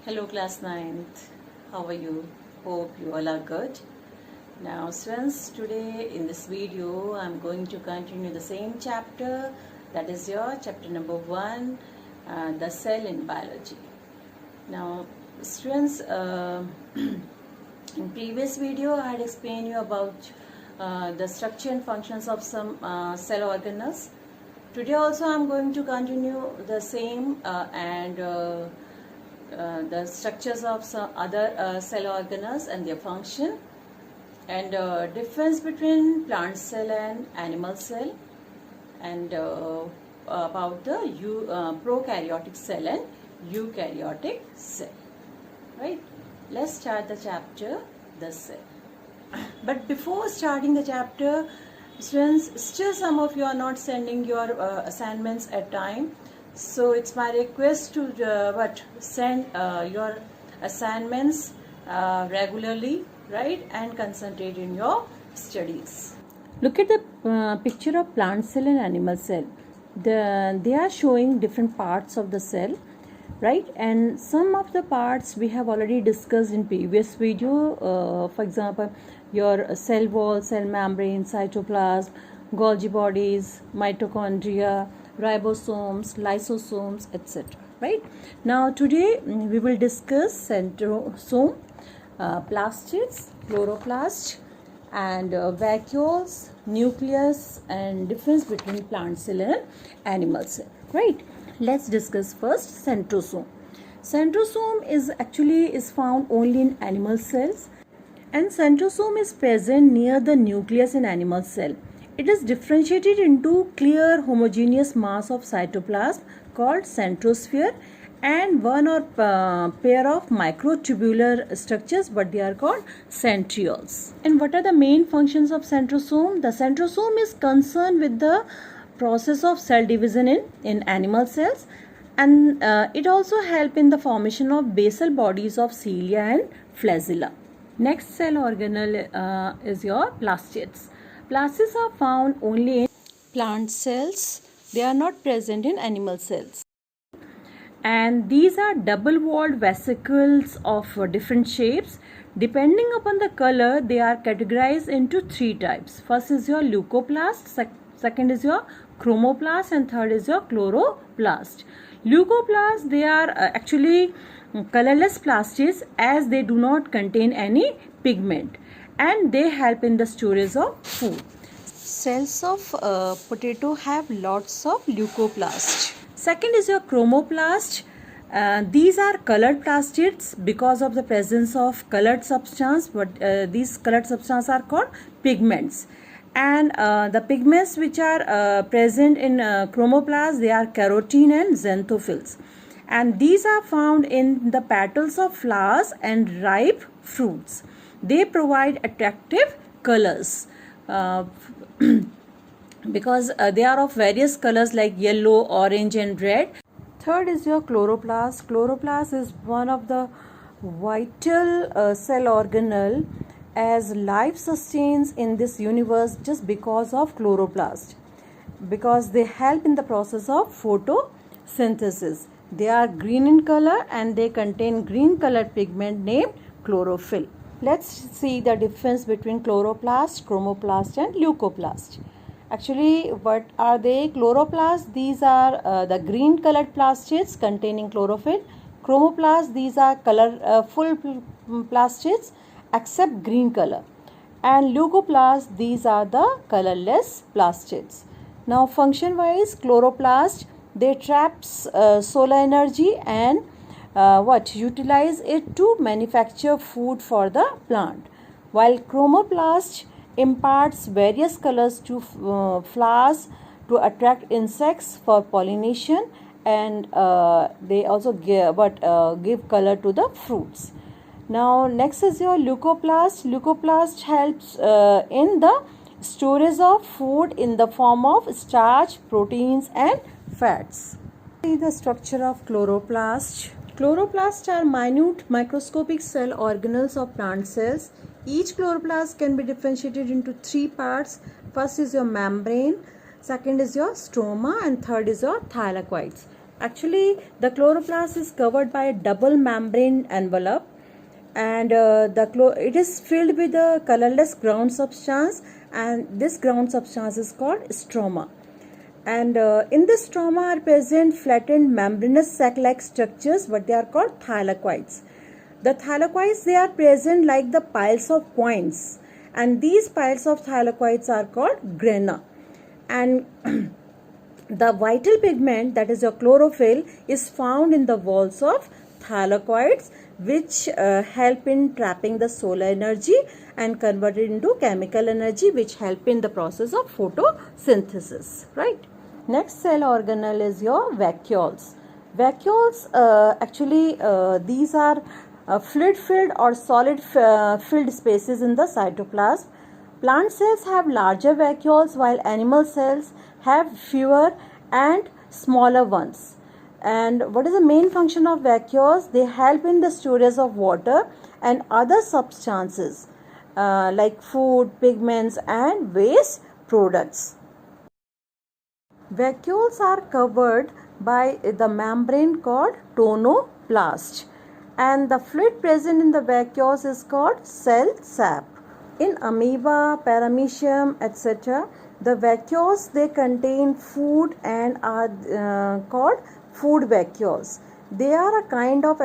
Hello class 9th, how are you? Hope you all are good. Now students, today in this video I'm going to continue the same chapter, that is your chapter number 1, the cell in biology. Now students, in previous video I had explained you about the structure and functions of some cell organelles. Today also I'm going to continue the same and the structures of some other cell organelles and their function, and difference between plant cell and animal cell, and about the prokaryotic cell and eukaryotic cell. Right? Let's start the chapter, the cell. But before starting the chapter, students, still some of you are not sending your assignments at time. So it's my request to send your assignments regularly, right, and concentrate in your studies. Look at the picture of plant cell and animal cell. They are showing different parts of the cell, right, and some of the parts we have already discussed in previous video. For example, your cell wall, cell membrane, cytoplasm, Golgi bodies, mitochondria, ribosomes, lysosomes, etc. Right? Now today we will discuss centrosome, plastids, chloroplast, and vacuoles, nucleus, and difference between plant cell and animal cell. Right? Let's discuss first centrosome. Centrosome is found only in animal cells, and centrosome is present near the nucleus in animal cell. It is differentiated into clear homogeneous mass of cytoplasm called centrosphere and one or pair of microtubular structures, but they are called centrioles. And what are the main functions of centrosome? The centrosome is concerned with the process of cell division in animal cells, and it also helps in the formation of basal bodies of cilia and flagella. Next cell organelle is your plastids. Plastids are found only in plant cells. They are not present in animal cells. And these are double-walled vesicles of different shapes. Depending upon the color, they are categorized into 3 types. First is your leucoplast, second is your chromoplast, and third is your chloroplast. Leucoplast, they are actually colorless plastids as they do not contain any pigment, and they help in the storage of food. Cells of potato have lots of leucoplast. Second is your chromoplast. These are colored plastids because of the presence of colored substance, but these colored substances are called pigments. And the pigments which are present in chromoplast, they are carotene and xanthophylls. And these are found in the petals of flowers and ripe fruits. They provide attractive colors because they are of various colors like yellow, orange, and red. Third is your chloroplast. Chloroplast is one of the vital cell organelle, as life sustains in this universe just because of chloroplast, because they help in the process of photosynthesis. They are green in color and they contain green colored pigment named chlorophyll. Let's see the difference between chloroplast, chromoplast, and leucoplast. Actually, what are they? Chloroplast, these are the green colored plastids containing chlorophyll. Chromoplast, these are full plastids except green color. And leucoplast, these are the colorless plastids. Now, function wise, chloroplast, they traps solar energy and utilize it to manufacture food for the plant, while chromoplast imparts various colors to flowers to attract insects for pollination, and they also give color to the fruits. Now next is your leucoplast. Leucoplast helps in the storage of food in the form of starch, proteins, and fats. See the structure of chloroplast. Chloroplasts are minute microscopic cell organelles of plant cells. Each chloroplast can be differentiated into 3 parts. First is your membrane, second is your stroma, and third is your thylakoids. Actually, the chloroplast is covered by a double membrane envelope, and it is filled with a colorless ground substance, and this ground substance is called stroma. And in the stroma are present flattened membranous sac-like structures, but they are called thylakoids. The thylakoids, they are present like the piles of coins, and these piles of thylakoids are called grana. And the vital pigment, that is your chlorophyll, is found in the walls of thylakoids, which help in trapping the solar energy and convert it into chemical energy, which help in the process of photosynthesis, right? Next cell organelle is your vacuoles. Vacuoles, these are fluid filled or solid filled spaces in the cytoplasm. Plant cells have larger vacuoles, while animal cells have fewer and smaller ones. And what is the main function of vacuoles? They help in the storage of water and other substances like food, pigments, and waste products. Vacuoles are covered by the membrane called tonoplast, and the fluid present in the vacuoles is called cell sap. In amoeba, paramecium, etc., the vacuoles, they contain food and are called food vacuoles. They are a kind of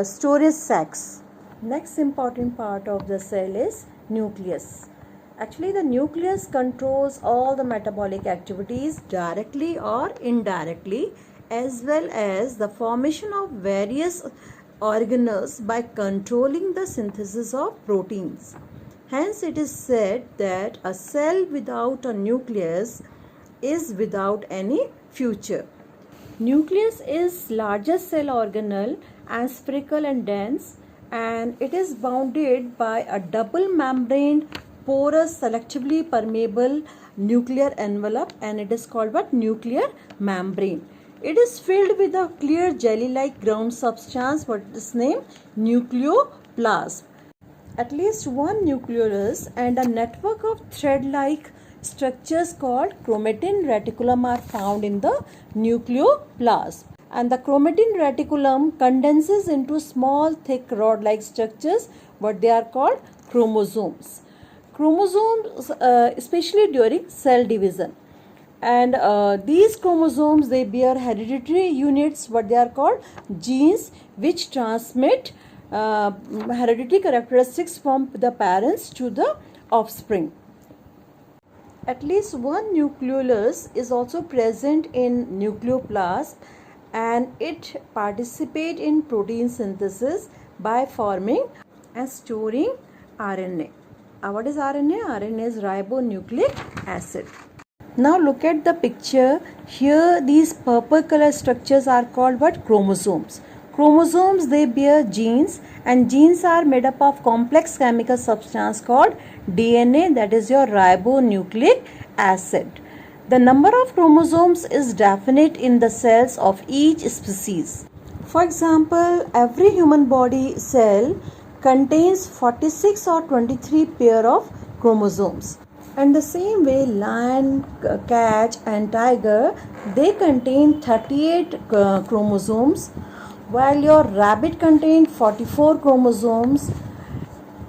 storage sacs. Next important part of the cell is nucleus. Actually, the nucleus controls all the metabolic activities directly or indirectly, as well as the formation of various organelles by controlling the synthesis of proteins. Hence, it is said that a cell without a nucleus is without any future. Nucleus is largest cell organelle and spherical and dense, and it is bounded by a double membrane porous selectively permeable nuclear envelope, and it is called what? Nuclear membrane. It is filled with a clear jelly-like ground substance. What is named? Nucleoplasm. At least one nucleolus and a network of thread-like structures called chromatin reticulum are found in the nucleoplasm. And the chromatin reticulum condenses into small, thick rod-like structures, but they are called chromosomes. Chromosomes, especially during cell division. And these chromosomes, they bear hereditary units, what they are called genes, which transmit hereditary characteristics from the parents to the offspring. At least one nucleolus is also present in nucleoplasm, and it participates in protein synthesis by forming and storing RNA. What is RNA? RNA is ribonucleic acid. Now look at the picture. Here these purple color structures are called what? Chromosomes. Chromosomes, they bear genes, and genes are made up of complex chemical substance called DNA, that is your ribonucleic acid. The number of chromosomes is definite in the cells of each species. For example, every human body cell contains 46 or 23 pair of chromosomes. And the same way, lion, cat and tiger, they contain 38 chromosomes, while your rabbit contains 44 chromosomes.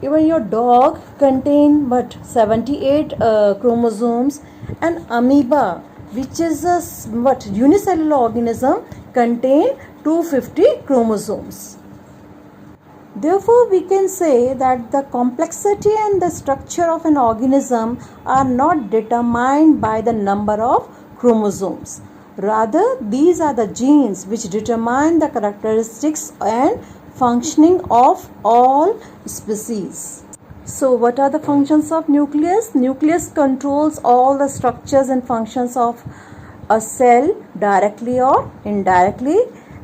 Even your dog contains 78 chromosomes, and amoeba, which is a unicellular organism, contain 250 chromosomes. Therefore, we can say that the complexity and the structure of an organism are not determined by the number of chromosomes. Rather, these are the genes which determine the characteristics and functioning of all species. So, what are the functions of nucleus? Nucleus controls all the structures and functions of a cell directly or indirectly.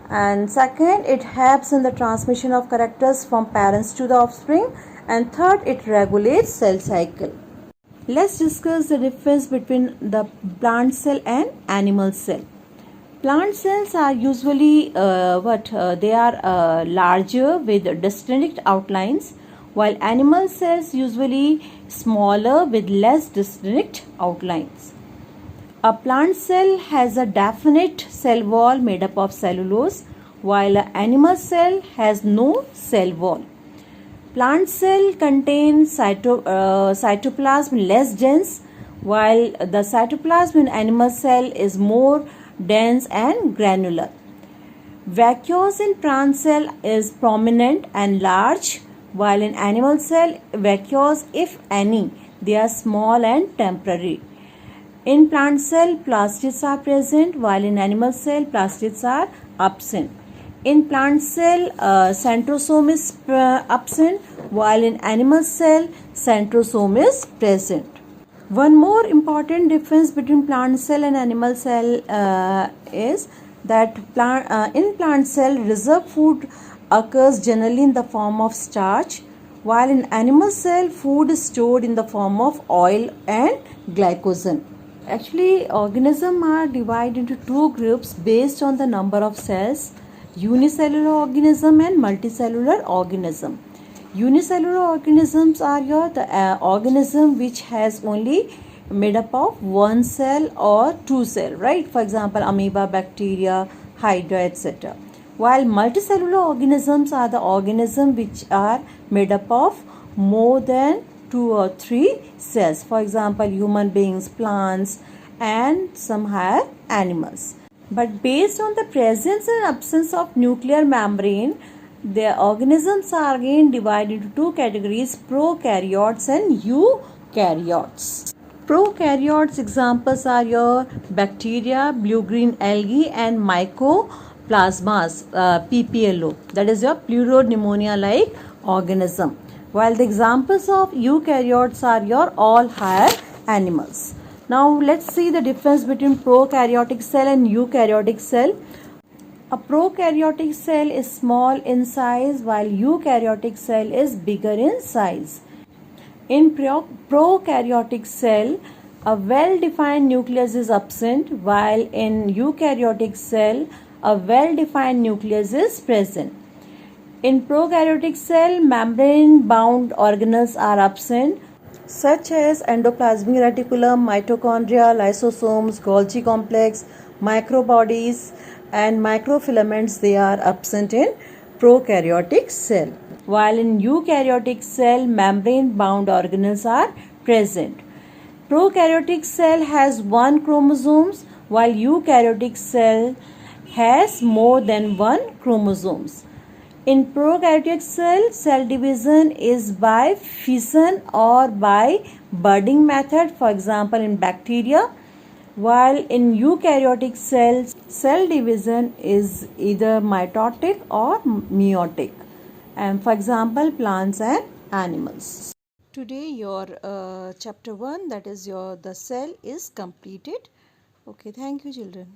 And second, it helps in the transmission of characters from parents to the offspring. And third, it regulates cell cycle. Let's discuss the difference between the plant cell and animal cell. Plant cells are usually they are larger with distinct outlines, while animal cells usually smaller with less distinct outlines. A plant cell has a definite cell wall made up of cellulose, while an animal cell has no cell wall. Plant cell contains cytoplasm less dense, while the cytoplasm in animal cell is more dense and granular. Vacuole in plant cell is prominent and large, while in animal cell, vacuoles, if any, they are small and temporary. In plant cell, plastids are present, while in animal cell, plastids are absent. In plant cell, centrosome is absent, while in animal cell, centrosome is present. One more important difference between plant cell and animal cell is that in plant cell, reserve food occurs generally in the form of starch, while in animal cell, food is stored in the form of oil and glycogen. Actually, organisms are divided into two groups based on the number of cells: unicellular organism and multicellular organism. Unicellular organisms are the organism which has only made up of one cell or two cell, right? For example, amoeba, bacteria, hydra, etc. While multicellular organisms are the organisms which are made up of more than 2 or 3 cells. For example, human beings, plants, and some higher animals. But based on the presence and absence of nuclear membrane, the organisms are again divided into two categories: prokaryotes and eukaryotes. Prokaryotes examples are your bacteria, blue-green algae, and mycoplasmas, PPLO. That is your pleuropneumonia-like organism. While the examples of eukaryotes are your all higher animals. Now let's see the difference between prokaryotic cell and eukaryotic cell. A prokaryotic cell is small in size, while eukaryotic cell is bigger in size. In prokaryotic cell, a well-defined nucleus is absent, while in eukaryotic cell, a well-defined nucleus is present. In prokaryotic cell, membrane-bound organelles are absent, such as endoplasmic reticulum, mitochondria, lysosomes, Golgi complex, microbodies, and microfilaments. They are absent in prokaryotic cell. While in eukaryotic cell, membrane-bound organelles are present. Prokaryotic cell has 1 chromosome, while eukaryotic cell has more than 1 chromosomes. In prokaryotic cell, cell division is by fission or by budding method, for example in bacteria, while in eukaryotic cells, cell division is either mitotic or meiotic, and for example plants and animals. Today your chapter 1, that is the cell, is completed. Okay, thank you children.